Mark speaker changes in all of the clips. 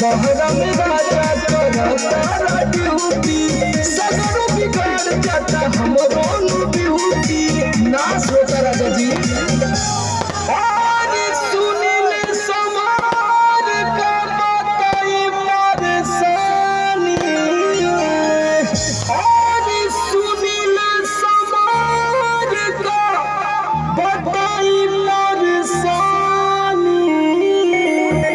Speaker 1: बहरा में राजा करता ड्यूटी सगरो बिगाड़ जाता हमरो ड्यूटी ना सोचा राजा जी और सुनील समार का बताई परेशानी और सुनील समार का बताई परेशानी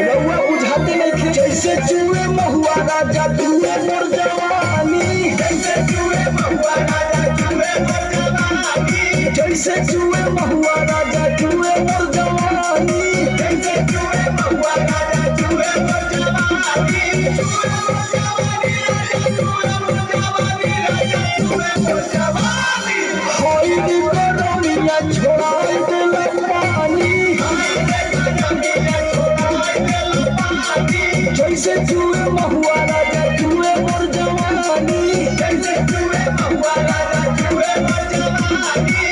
Speaker 1: रउआ बुझाते नहीं जैसे चूहे महुआ राजा चूहे मोर जवानी जैसे चूहे महुआ राजा चूहे मोर जवानी जैसे चूहे महुआ राजा चूहे मोर जवानी जैसे चूहे महुआ राजा चूहे मोर जवानी होई नी करौनिया छोड़ाई देला पानी जैसे चूहे महुआ राजा चूहे मोर जवानी जैसे चूहे महुआ राजा चूहे मोर जवानी